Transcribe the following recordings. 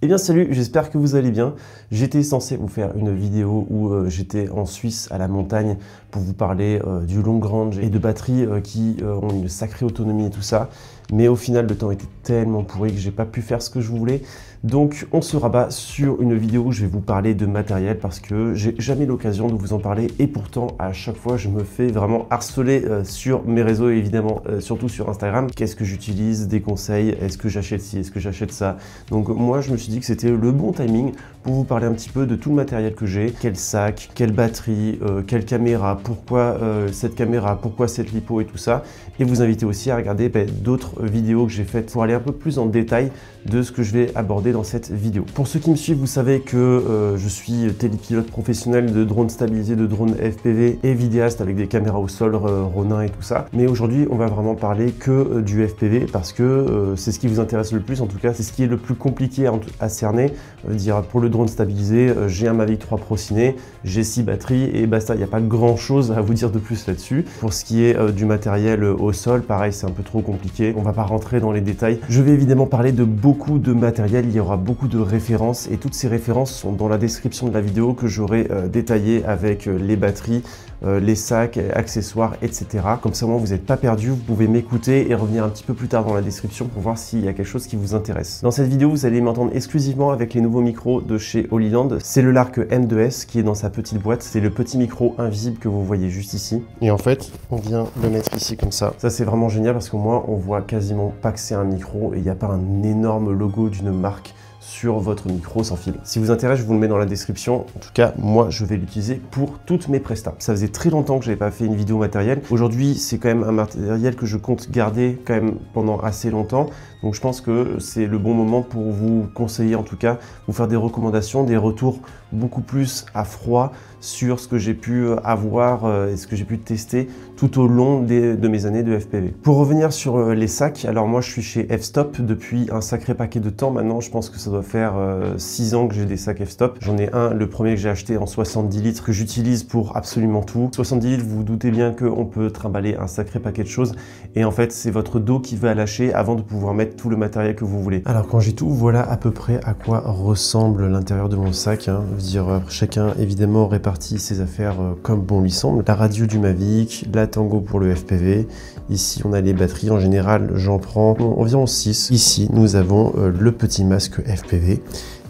Eh bien salut, j'espère que vous allez bien. J'étais censé vous faire une vidéo où j'étais en Suisse à la montagne pour vous parler du long range et de batteries qui ont une sacrée autonomie et tout ça. Mais au final, le temps était tellement pourri que j'ai pas pu faire ce que je voulais. Donc on se rabat sur une vidéo où je vais vous parler de matériel parce que j'ai jamais l'occasion de vous en parler et pourtant à chaque fois je me fais vraiment harceler sur mes réseaux et évidemment surtout sur Instagram. Qu'est-ce que j'utilise, des conseils, est-ce que j'achète ci, est-ce que j'achète ça. Donc moi je me suis dit que c'était le bon timing pour vous parler un petit peu de tout le matériel que j'ai, quel sac, quelle batterie, quelle caméra, pourquoi cette caméra, pourquoi cette lipo et tout ça, et vous inviter aussi à regarder d'autres vidéos que j'ai faites pour aller un peu plus en détail de ce que je vais aborder dans cette vidéo. Pour ceux qui me suivent, vous savez que je suis télépilote professionnel de drones stabilisés, de drones FPV et vidéaste avec des caméras au sol, Ronin et tout ça. Mais aujourd'hui, on va vraiment parler que du FPV parce que c'est ce qui vous intéresse le plus, en tout cas, c'est ce qui est le plus compliqué à cerner. Dire pour le drone stabilisé, j'ai un Mavic 3 Pro Ciné, j'ai 6 batteries et basta, il n'y a pas grand chose à vous dire de plus là-dessus. Pour ce qui est du matériel au sol, pareil, c'est un peu trop compliqué. On va pas rentrer dans les détails. Je vais évidemment parler de beaucoup de matériel, il y aura beaucoup de références et toutes ces références sont dans la description de la vidéo que j'aurai détaillée avec les batteries, les sacs, accessoires, etc. Comme ça, vous n'êtes pas perdu, vous pouvez m'écouter et revenir un petit peu plus tard dans la description pour voir s'il y a quelque chose qui vous intéresse. Dans cette vidéo, vous allez m'entendre exclusivement avec les nouveaux micros de chez Holyland. C'est le Lark M2S qui est dans sa petite boîte. C'est le petit micro invisible que vous voyez juste ici. Et en fait, on vient le mettre ici comme ça. Ça, c'est vraiment génial parce qu'au moins, on voit quasiment pas que c'est un micro et il n'y a pas un énorme logo d'une marque sur votre micro sans fil. Si vous intéresse, je vous le mets dans la description. En tout cas, moi, je vais l'utiliser pour toutes mes prestats. Ça faisait très longtemps que je n'avais pas fait une vidéo matériel. Aujourd'hui, c'est quand même un matériel que je compte garder quand même pendant assez longtemps. Donc, je pense que c'est le bon moment pour vous conseiller, en tout cas, vous faire des recommandations, des retours beaucoup plus à froid sur ce que j'ai pu avoir et ce que j'ai pu tester tout au long de mes années de FPV. Pour revenir sur les sacs, alors moi, je suis chez F-Stop depuis un sacré paquet de temps. Maintenant, je pense que ça doit faire 6 ans que j'ai des sacs F-Stop. J'en ai un, le premier que j'ai acheté en 70 litres, que j'utilise pour absolument tout. 70 litres, vous vous doutez bien qu'on peut trimballer un sacré paquet de choses. Et en fait, c'est votre dos qui va lâcher avant de pouvoir mettre tout le matériel que vous voulez. Alors, quand j'ai tout, voilà à peu près à quoi ressemble l'intérieur de mon sac. Hein. Je veux dire, chacun, évidemment, répartit ses affaires comme bon lui semble. La radio du Mavic, la Tango pour le FPV. Ici, on a les batteries. En général, j'en prends environ 6. Ici, nous avons le petit masque FPV.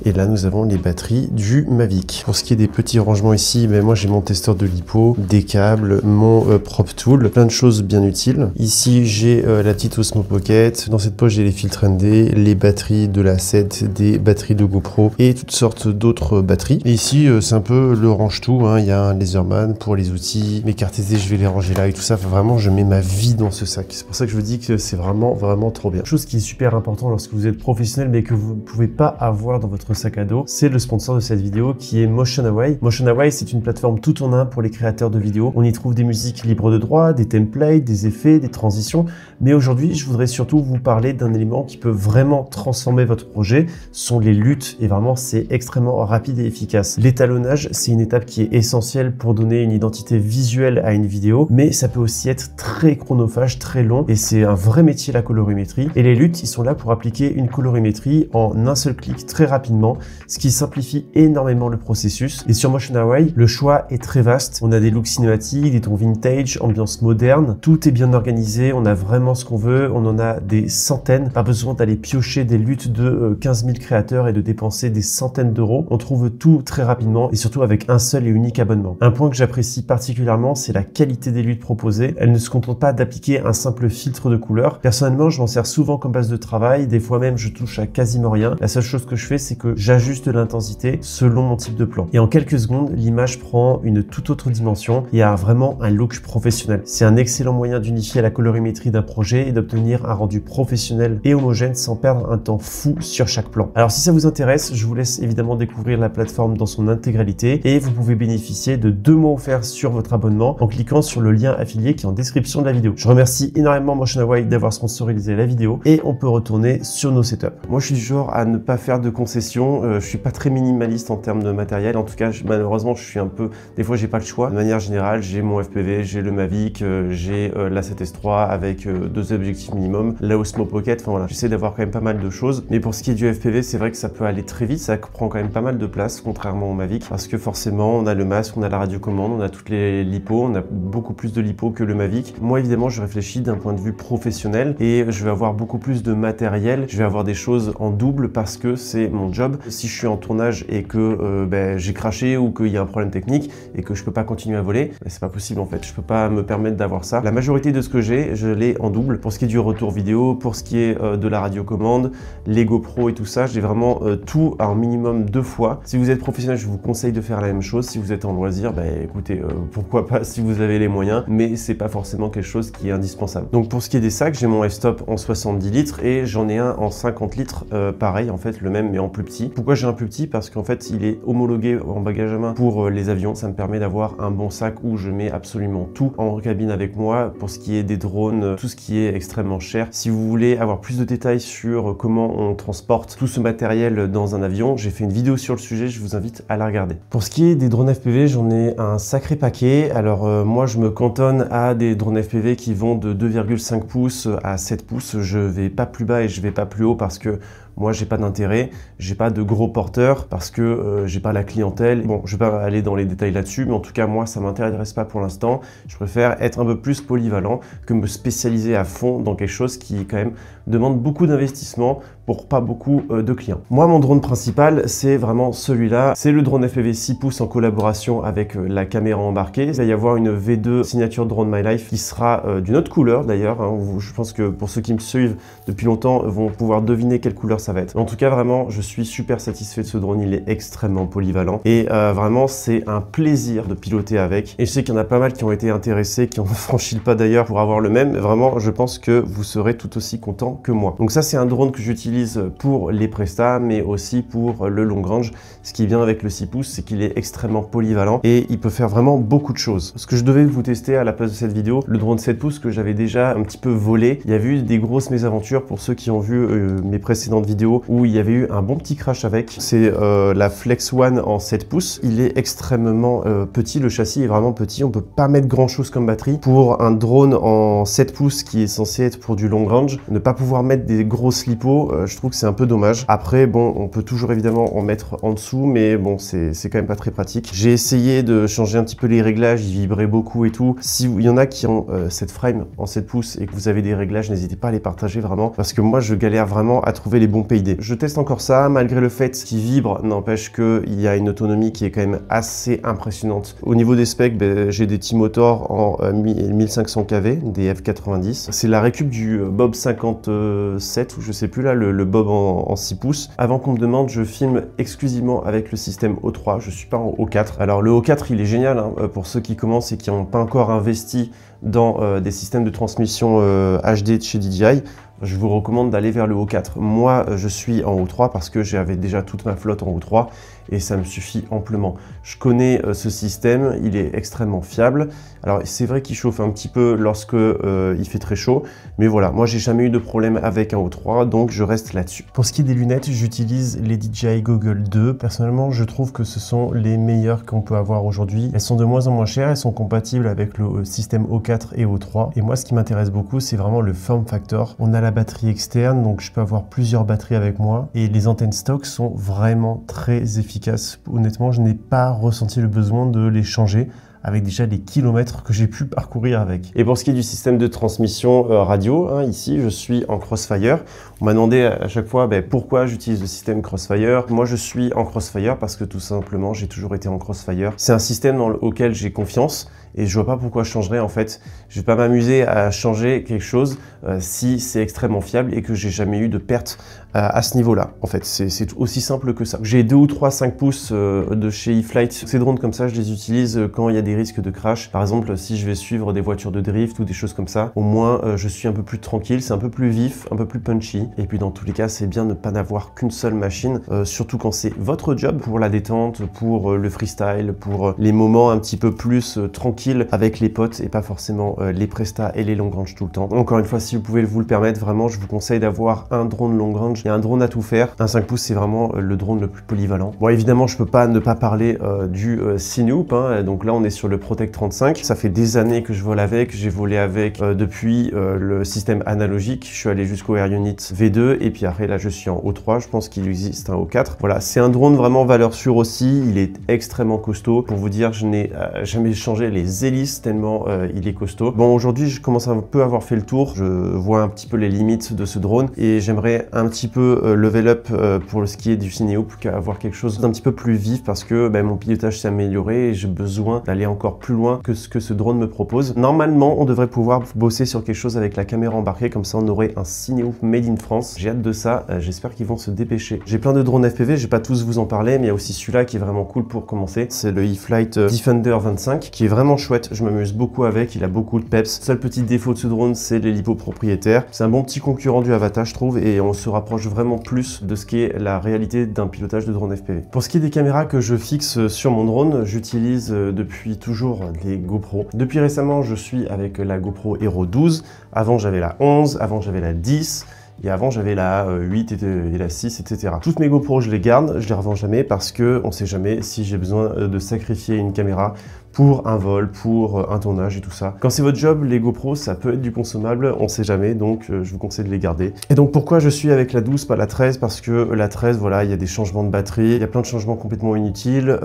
Et là, nous avons les batteries du Mavic. Pour ce qui est des petits rangements ici, moi j'ai mon testeur de lipo, des câbles, mon prop tool, plein de choses bien utiles. Ici, j'ai la petite Osmo Pocket. Dans cette poche, j'ai les filtres ND, les batteries de la 7, des batteries de GoPro et toutes sortes d'autres batteries. Et ici, c'est un peu le range-tout. Hein. Il y a un Laserman pour les outils. Mes cartes SD, je vais les ranger là et tout ça. Enfin, vraiment, je mets ma vie dans ce sac. C'est pour ça que je vous dis que c'est vraiment, vraiment trop bien. Chose qui est super important lorsque vous êtes professionnel, mais que vous ne pouvez pas avoir dans votre sac à dos, c'est le sponsor de cette vidéo qui est MotionAway. MotionAway, c'est une plateforme tout en un pour les créateurs de vidéos. On y trouve des musiques libres de droit, des templates, des effets, des transitions. Mais aujourd'hui, je voudrais surtout vous parler d'un élément qui peut vraiment transformer votre projet, ce sont les luttes. Et vraiment, c'est extrêmement rapide et efficace. L'étalonnage, c'est une étape qui est essentielle pour donner une identité visuelle à une vidéo, mais ça peut aussi être très chronophage, très long. Et c'est un vrai métier, la colorimétrie. Et les luttes, ils sont là pour appliquer une colorimétrie en un seul clic, très rapidement, ce qui simplifie énormément le processus. Et sur MotionAway, le choix est très vaste. On a des looks cinématiques, des tons vintage, ambiance moderne. Tout est bien organisé. On a vraiment ce qu'on veut. On en a des centaines. Pas besoin d'aller piocher des luttes de 15 000 créateurs et de dépenser des centaines d'euros. On trouve tout très rapidement et surtout avec un seul et unique abonnement. Un point que j'apprécie particulièrement, c'est la qualité des luttes proposées. Elles ne se contentent pas d'appliquer un simple filtre de couleur. Personnellement, je m'en sers souvent comme base de travail. Des fois même, je touche à quasiment rien. La seule chose que je fais, c'est que j'ajuste l'intensité selon mon type de plan. Et en quelques secondes, l'image prend une toute autre dimension et a vraiment un look professionnel. C'est un excellent moyen d'unifier la colorimétrie d'un projet et d'obtenir un rendu professionnel et homogène sans perdre un temps fou sur chaque plan. Alors si ça vous intéresse, je vous laisse évidemment découvrir la plateforme dans son intégralité et vous pouvez bénéficier de 2 mois offerts sur votre abonnement en cliquant sur le lien affilié qui est en description de la vidéo. Je remercie énormément MotionAway d'avoir sponsorisé la vidéo et on peut retourner sur nos setups. Moi je suis du genre à ne pas faire de concessions passion. Je suis pas très minimaliste en termes de matériel. En tout cas, malheureusement, je suis un peu... Des fois, j'ai pas le choix. De manière générale, j'ai mon FPV, j'ai le Mavic, j'ai la 7S3 avec 2 objectifs minimum, la Osmo Pocket. Enfin voilà, j'essaie d'avoir quand même pas mal de choses. Mais pour ce qui est du FPV, c'est vrai que ça peut aller très vite. Ça prend quand même pas mal de place, contrairement au Mavic, parce que forcément, on a le masque, on a la radiocommande, on a toutes les lipos, on a beaucoup plus de lipos que le Mavic. Moi, évidemment, je réfléchis d'un point de vue professionnel et je vais avoir beaucoup plus de matériel. Je vais avoir des choses en double parce que c'est mon job. Si je suis en tournage et que j'ai craché ou qu'il y a un problème technique et que je peux pas continuer à voler, c'est pas possible en fait. Je peux pas me permettre d'avoir ça. La majorité de ce que j'ai, je l'ai en double. Pour ce qui est du retour vidéo, pour ce qui est de la radiocommande, les GoPro et tout ça, j'ai vraiment tout à un minimum 2 fois. Si vous êtes professionnel, je vous conseille de faire la même chose. Si vous êtes en loisir, écoutez, pourquoi pas si vous avez les moyens, mais c'est pas forcément quelque chose qui est indispensable. Donc pour ce qui est des sacs, j'ai mon F-Stop en 70 litres et j'en ai un en 50 litres, pareil en fait, le même mais en plus petit. Pourquoi j'ai un plus petit? Parce qu'en fait, il est homologué en bagage à main pour les avions. Ça me permet d'avoir un bon sac où je mets absolument tout en cabine avec moi. Pour ce qui est des drones, tout ce qui est extrêmement cher. Si vous voulez avoir plus de détails sur comment on transporte tout ce matériel dans un avion, j'ai fait une vidéo sur le sujet, je vous invite à la regarder. Pour ce qui est des drones FPV, j'en ai un sacré paquet. Alors moi, je me cantonne à des drones FPV qui vont de 2,5 pouces à 7 pouces. Je vais pas plus bas et je vais pas plus haut parce que moi, j'ai pas d'intérêt, j'ai pas de gros porteurs parce que j'ai pas la clientèle. Bon, je vais pas aller dans les détails là-dessus, mais en tout cas, moi, ça m'intéresse pas pour l'instant. Je préfère être un peu plus polyvalent que me spécialiser à fond dans quelque chose qui, quand même, demande beaucoup d'investissement pour pas beaucoup de clients. Moi, mon drone principal, c'est vraiment celui-là. C'est le drone FPV 6 pouces en collaboration avec la caméra embarquée. Il va y avoir une V2 signature Drone My Life qui sera d'une autre couleur d'ailleurs. Hein. Je pense que pour ceux qui me suivent depuis longtemps vont pouvoir deviner quelle couleur ça va être. En tout cas, vraiment, je suis super satisfait de ce drone. Il est extrêmement polyvalent et vraiment, c'est un plaisir de piloter avec. Et je sais qu'il y en a pas mal qui ont été intéressés, qui ont franchi le pas d'ailleurs pour avoir le même. Vraiment, je pense que vous serez tout aussi content que moi. Donc ça, c'est un drone que j'utilise pour les prestats, mais aussi pour le long range. Ce qui est bien avec le 6 pouces, c'est qu'il est extrêmement polyvalent et il peut faire vraiment beaucoup de choses. Ce que je devais vous tester à la place de cette vidéo, le drone 7 pouces que j'avais déjà un petit peu volé. Il y avait eu des grosses mésaventures pour ceux qui ont vu mes précédentes vidéos où il y avait eu un bon petit crash avec. C'est la Flex One en 7 pouces. Il est extrêmement petit, le châssis est vraiment petit. On peut pas mettre grand chose comme batterie. Pour un drone en 7 pouces qui est censé être pour du long range, ne pas pouvoir mettre des grosses lipos, je trouve que c'est un peu dommage. Après, bon, on peut toujours évidemment en mettre en dessous, mais bon, c'est quand même pas très pratique. J'ai essayé de changer un petit peu les réglages, il vibrait beaucoup et tout. Si il y en a qui ont cette frame en 7 pouces et que vous avez des réglages, n'hésitez pas à les partager vraiment, parce que moi, je galère vraiment à trouver les bons PID. Je teste encore ça, malgré le fait qu'il vibre, n'empêche qu'il y a une autonomie qui est quand même assez impressionnante. Au niveau des specs, j'ai des T-Motor en 1500 kV, des F90. C'est la récup du Bob 57, ou je sais plus là, le Bob en 6 pouces. Avant qu'on me demande, je filme exclusivement avec le système O3, je suis pas en O4. Alors le O4, il est génial hein, pour ceux qui commencent et qui n'ont pas encore investi dans des systèmes de transmission HD de chez DJI. Je vous recommande d'aller vers le O4. Moi, je suis en O3 parce que j'avais déjà toute ma flotte en O3 et ça me suffit amplement. Je connais ce système, il est extrêmement fiable. Alors, c'est vrai qu'il chauffe un petit peu lorsque il fait très chaud, mais voilà, moi, j'ai jamais eu de problème avec un O3, donc je reste là-dessus. Pour ce qui est des lunettes, j'utilise les DJI Google 2. Personnellement, je trouve que ce sont les meilleures qu'on peut avoir aujourd'hui. Elles sont de moins en moins chères, elles sont compatibles avec le système O4 et O3. Et moi, ce qui m'intéresse beaucoup, c'est vraiment le form factor. On a la batterie externe, donc je peux avoir plusieurs batteries avec moi. Et les antennes stock sont vraiment très efficaces. Honnêtement, je n'ai pas ressenti le besoin de les changer avec déjà les kilomètres que j'ai pu parcourir avec. Et pour ce qui est du système de transmission radio, hein, ici je suis en Crossfire. On m'a demandé à chaque fois pourquoi j'utilise le système Crossfire. Moi je suis en Crossfire parce que tout simplement j'ai toujours été en Crossfire. C'est un système auquel j'ai confiance et je vois pas pourquoi je changerais en fait. Je vais pas m'amuser à changer quelque chose si c'est extrêmement fiable et que j'ai jamais eu de perte à ce niveau-là. En fait, c'est aussi simple que ça. J'ai 2 ou 3 5 pouces de chez eFlight. Ces drones comme ça, je les utilise quand il y a des risques de crash. Par exemple, si je vais suivre des voitures de drift ou des choses comme ça, au moins je suis un peu plus tranquille, c'est un peu plus vif, un peu plus punchy. Et puis dans tous les cas, c'est bien de ne pas n'avoir qu'une seule machine, surtout quand c'est votre job, pour la détente, pour le freestyle, pour les moments un petit peu plus tranquilles tranquille avec les potes et pas forcément les prestats et les long range tout le temps. Encore une fois, si vous pouvez vous le permettre, vraiment, je vous conseille d'avoir un drone long range et un drone à tout faire. Un 5 pouces, c'est vraiment le drone le plus polyvalent. Bon, évidemment, je peux pas ne pas parler du Cinehoop, hein. Donc là, on est sur le Protect 35. Ça fait des années que je vole avec. J'ai volé avec depuis le système analogique. Je suis allé jusqu'au Air Unit V2 et puis après, là, je suis en O3. Je pense qu'il existe un O4. Voilà, c'est un drone vraiment valeur sûre aussi. Il est extrêmement costaud. Pour vous dire, je n'ai jamais changé les hélices tellement il est costaud. Bon, aujourd'hui, je commence un peu à avoir fait le tour. Je vois un petit peu les limites de ce drone et j'aimerais un petit peu level up pour ce qui est du Cinehoop, avoir quelque chose d'un petit peu plus vif parce que mon pilotage s'est amélioré et j'ai besoin d'aller encore plus loin que ce que ce drone me propose. Normalement, on devrait pouvoir bosser sur quelque chose avec la caméra embarquée, comme ça on aurait un Cinehoop made in France. J'ai hâte de ça, j'espère qu'ils vont se dépêcher. J'ai plein de drones FPV, je vais pas tous vous en parler, mais il y a aussi celui-là qui est vraiment cool pour commencer. C'est le E-Flite Defender 25 qui est vraiment chouette, je m'amuse beaucoup avec, il a beaucoup de peps. Seul petit défaut de ce drone, c'est l'hélipo propriétaire. C'est un bon petit concurrent du Avata, je trouve, et on se rapproche vraiment plus de ce qui est la réalité d'un pilotage de drone FPV. Pour ce qui est des caméras que je fixe sur mon drone, j'utilise depuis toujours les GoPro. Depuis récemment, je suis avec la GoPro Hero 12. Avant, j'avais la 11, avant, j'avais la 10. Et avant, j'avais la 8 et la 6, etc. Toutes mes GoPro, je les garde, je les revends jamais parce que on sait jamais si j'ai besoin de sacrifier une caméra pour un vol, pour un tournage et tout ça. Quand c'est votre job, les GoPro, ça peut être du consommable, on sait jamais, donc je vous conseille de les garder. Et donc pourquoi je suis avec la 12, pas la 13? Parce que la 13, voilà, il y a des changements de batterie, il y a plein de changements complètement inutiles.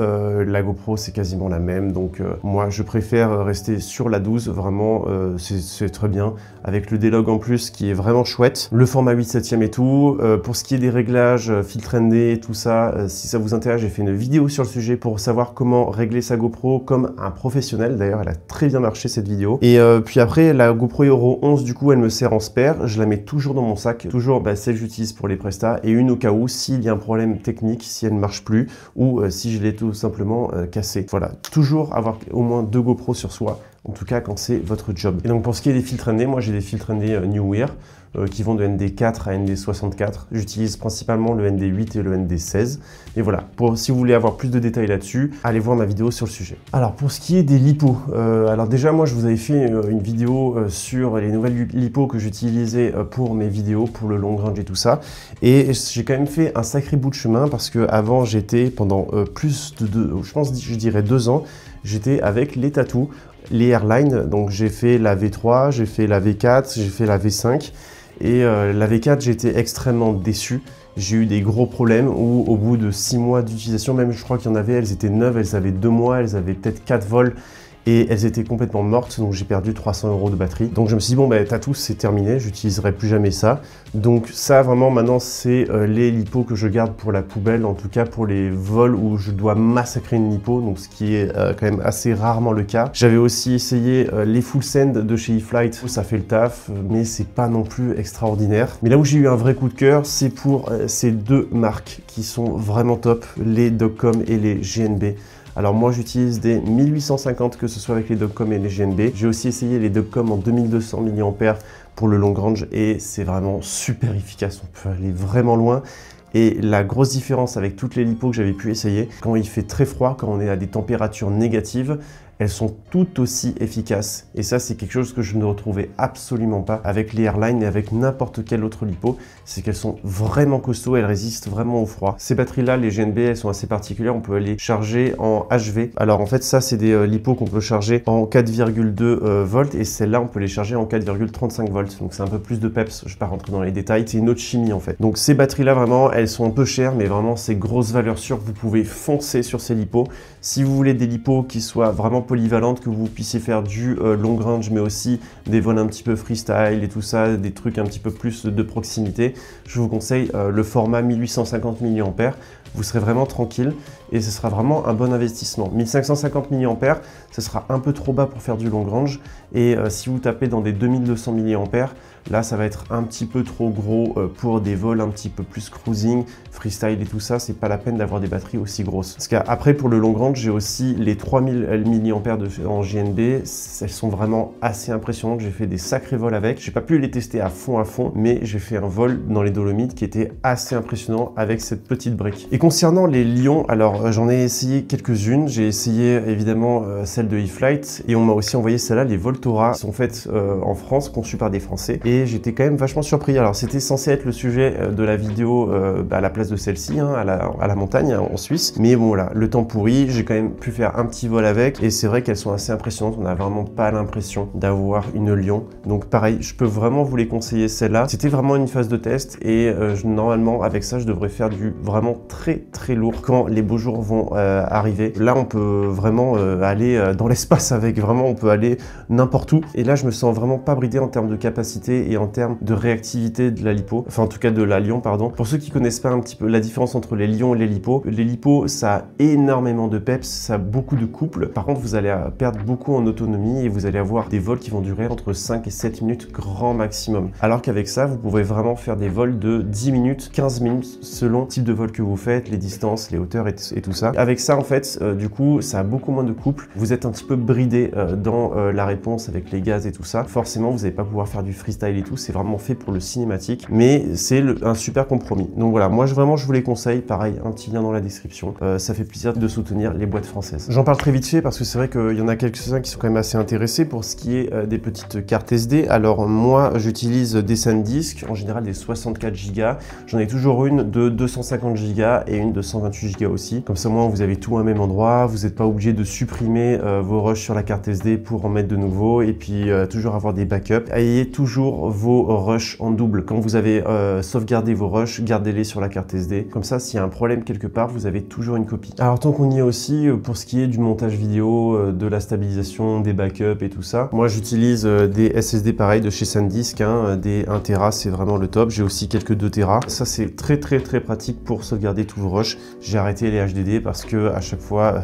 La GoPro, c'est quasiment la même, donc moi, je préfère rester sur la 12, vraiment, c'est très bien. Avec le D-Log en plus, qui est vraiment chouette. Le format 8/7 et tout. Pour ce qui est des réglages, filtre ND, tout ça, si ça vous intéresse, j'ai fait une vidéo sur le sujet pour savoir comment régler sa GoPro comme un professionnel. D'ailleurs, elle a très bien marché cette vidéo. Et puis après, la GoPro Hero 11, du coup, elle me sert en spare. Je la mets toujours dans mon sac. Toujours celle que j'utilise pour les prestats et une au cas où, s'il y a un problème technique, si elle ne marche plus ou si je l'ai tout simplement cassée. Voilà, toujours avoir au moins 2 GoPro sur soi. En tout cas, quand c'est votre job. Et donc, pour ce qui est des filtres ND, moi, j'ai des filtres ND New Wear qui vont de ND4 à ND64. J'utilise principalement le ND8 et le ND16. Et voilà, si vous voulez avoir plus de détails là-dessus, allez voir ma vidéo sur le sujet. Alors, pour ce qui est des lipos, alors déjà, moi, je vous avais fait une vidéo sur les nouvelles lipos que j'utilisais pour mes vidéos, pour le long range et tout ça. Et j'ai quand même fait un sacré bout de chemin parce que avant j'étais pendant plus de je dirais 2 ans, j'étais avec les tatous, les Airline. Donc j'ai fait la V3, j'ai fait la V4, j'ai fait la V5 et la V4 j'étais extrêmement déçu. J'ai eu des gros problèmes où au bout de 6 mois d'utilisation, même je crois qu'il y en avait, elles étaient neuves, elles avaient 2 mois, elles avaient peut-être 4 vols et elles étaient complètement mortes, donc j'ai perdu 300 € de batterie. Donc je me suis dit, bon, tatou, c'est terminé, j'utiliserai plus jamais ça. Donc ça, vraiment, maintenant, c'est les lipos que je garde pour la poubelle, en tout cas pour les vols où je dois massacrer une lipo, donc ce qui est quand même assez rarement le cas. J'avais aussi essayé les Full Send de chez E-Flite, ça fait le taf, mais c'est pas non plus extraordinaire. Mais là où j'ai eu un vrai coup de cœur, c'est pour ces 2 marques qui sont vraiment top, les Dogcom et les GNB. Alors moi j'utilise des 1850, que ce soit avec les Dogcom et les GNB. J'ai aussi essayé les Dogcom en 2200 mAh pour le long range et c'est vraiment super efficace, on peut aller vraiment loin. Et la grosse différence avec toutes les lipos que j'avais pu essayer, quand il fait très froid, quand on est à des températures négatives, elles sont tout aussi efficaces. Et ça, c'est quelque chose que je ne retrouvais absolument pas avec les Airline et avec n'importe quel autre lipo. C'est qu'elles sont vraiment costauds, elles résistent vraiment au froid. Ces batteries-là, les GNB, elles sont assez particulières. On peut les charger en HV. Alors en fait, ça, c'est des lipos qu'on peut charger en 4,2 volts. Et celles-là, on peut les charger en 4,35 volts. Donc c'est un peu plus de peps. Je ne vais pas rentrer dans les détails. C'est une autre chimie en fait. Donc ces batteries-là, vraiment, elles sont un peu chères, mais vraiment, c'est grosse valeur sûre. Vous pouvez foncer sur ces lipos. Si vous voulez des lipos qui soient vraiment polyvalentes, que vous puissiez faire du long range, mais aussi des vols un petit peu freestyle et tout ça, des trucs un petit peu plus de proximité, je vous conseille le format 1850 mAh. Vous serez vraiment tranquille et ce sera vraiment un bon investissement. 1550 mAh, ce sera un peu trop bas pour faire du long range et si vous tapez dans des 2200 mAh, Là, ça va être un petit peu trop gros pour des vols un petit peu plus cruising, freestyle et tout ça. C'est pas la peine d'avoir des batteries aussi grosses. Parce qu'après, pour le long range, j'ai aussi les 3000 mAh en JNB. Elles sont vraiment assez impressionnantes. J'ai fait des sacrés vols avec. J'ai pas pu les tester à fond, mais j'ai fait un vol dans les Dolomites qui était assez impressionnant avec cette petite brique. Et concernant les Lions, alors j'en ai essayé quelques-unes. J'ai essayé évidemment celle de E-Flite et on m'a aussi envoyé celle-là, les Voltora, qui sont faites en France, conçues par des Français. Et j'étais quand même vachement surpris. Alors c'était censé être le sujet de la vidéo à la place de celle-ci, hein, à la montagne en Suisse. Mais bon voilà, le temps pourri, j'ai quand même pu faire un petit vol avec et c'est vrai qu'elles sont assez impressionnantes. On n'a vraiment pas l'impression d'avoir une Lion. Donc pareil, je peux vraiment vous les conseiller celle-là. C'était vraiment une phase de test et normalement avec ça, je devrais faire du vraiment très lourd quand les beaux jours vont arriver. Là, on peut vraiment aller dans l'espace avec, vraiment, on peut aller n'importe où. Et là, je me sens vraiment pas bridé en termes de capacité et en termes de réactivité de la lipo. Enfin, en tout cas, de la Lion, pardon. Pour ceux qui connaissent pas un petit peu la différence entre les Lions et les lipos, ça a énormément de peps, ça a beaucoup de couple. Par contre, vous allez perdre beaucoup en autonomie et vous allez avoir des vols qui vont durer entre 5 et 7 minutes grand maximum. Alors qu'avec ça, vous pouvez vraiment faire des vols de 10 minutes, 15 minutes, selon le type de vol que vous faites, les distances, les hauteurs et tout ça. Avec ça, en fait, du coup, ça a beaucoup moins de couple. Vous êtes un petit peu bridé dans la réponse avec les gaz et tout ça. Forcément, vous n'allez pas pouvoir faire du freestyle et tout. C'est vraiment fait pour le cinématique, mais c'est un super compromis. Donc voilà, moi, vraiment, je vous les conseille. Pareil, un petit lien dans la description. Ça fait plaisir de soutenir les boîtes françaises. J'en parle très vite fait parce que c'est vrai qu'il y en a quelques-uns qui sont quand même assez intéressés pour ce qui est des petites cartes SD. Alors moi, j'utilise des SanDisk, en général des 64 Go. J'en ai toujours une de 250 Go et une de 128 Go aussi. Comme ça, moi, vous avez tout à un même endroit. Vous n'êtes pas obligé de supprimer vos rushs sur la carte SD pour en mettre de nouveau et puis toujours avoir des backups. Ayez toujours vos rushs en double. Quand vous avez sauvegardé vos rushs, gardez-les sur la carte SD. Comme ça, s'il y a un problème quelque part, vous avez toujours une copie. Alors, tant qu'on y est aussi, pour ce qui est du montage vidéo, de la stabilisation, des backups et tout ça, moi, j'utilise des SSD pareil de chez SanDisk, hein, des 1 Tera, c'est vraiment le top. J'ai aussi quelques 2 Tera. Ça, c'est très pratique pour sauvegarder tous vos rushs. J'ai arrêté les HDD parce que à chaque fois,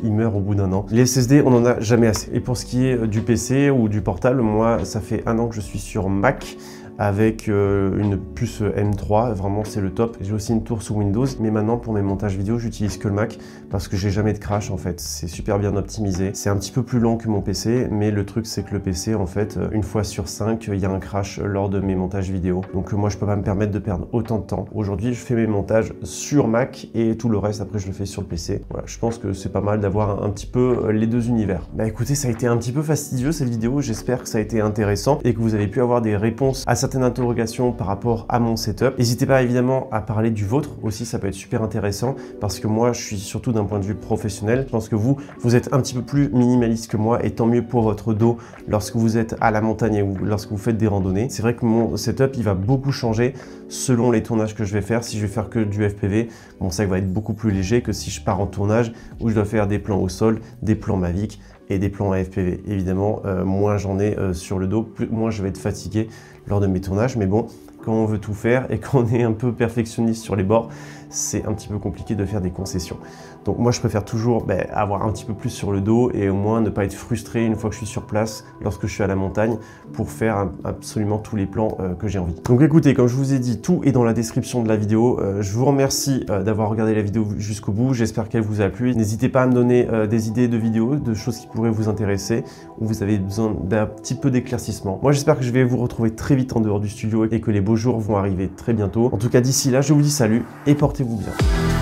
ils meurent au bout d'un an. Les SSD, on n'en a jamais assez. Et pour ce qui est du PC ou du portable, moi, ça fait 1 an que je suis sur Mac avec une puce M3, vraiment c'est le top. J'ai aussi une tour sous Windows, mais maintenant pour mes montages vidéo, j'utilise que le Mac parce que j'ai jamais de crash en fait. C'est super bien optimisé. C'est un petit peu plus long que mon PC, mais le truc c'est que le PC en fait, une fois sur 5, il y a un crash lors de mes montages vidéo. Donc moi je peux pas me permettre de perdre autant de temps. Aujourd'hui, je fais mes montages sur Mac et tout le reste après je le fais sur le PC. Voilà, je pense que c'est pas mal d'avoir un petit peu les deux univers. Bah écoutez, ça a été un petit peu fastidieux cette vidéo. J'espère que ça a été intéressant et que vous avez pu avoir des réponses à certaines interrogations par rapport à mon setup. N'hésitez pas évidemment à parler du vôtre aussi, ça peut être super intéressant parce que moi je suis surtout d'un point de vue professionnel. Je pense que vous êtes un petit peu plus minimaliste que moi et tant mieux pour votre dos lorsque vous êtes à la montagne ou lorsque vous faites des randonnées. C'est vrai que mon setup il va beaucoup changer selon les tournages que je vais faire. Si je vais faire que du FPV, mon sac va être beaucoup plus léger que si je pars en tournage où je dois faire des plans au sol, des plans Mavic et des plans à FPV. Évidemment, moins j'en ai sur le dos, moins je vais être fatigué lors de mes tournages. Mais bon, quand on veut tout faire et qu'on est un peu perfectionniste sur les bords, c'est un petit peu compliqué de faire des concessions. Donc moi, je préfère toujours avoir un petit peu plus sur le dos et au moins ne pas être frustré une fois que je suis sur place lorsque je suis à la montagne pour faire absolument tous les plans que j'ai envie. Donc écoutez, comme je vous ai dit, tout est dans la description de la vidéo. Je vous remercie d'avoir regardé la vidéo jusqu'au bout. J'espère qu'elle vous a plu. N'hésitez pas à me donner des idées de vidéos, de choses qui pourraient vous intéresser ou vous avez besoin d'un petit peu d'éclaircissement. Moi, j'espère que je vais vous retrouver très vite en dehors du studio et que les beaux jours vont arriver très bientôt. En tout cas, d'ici là, je vous dis salut et portez-vous bien.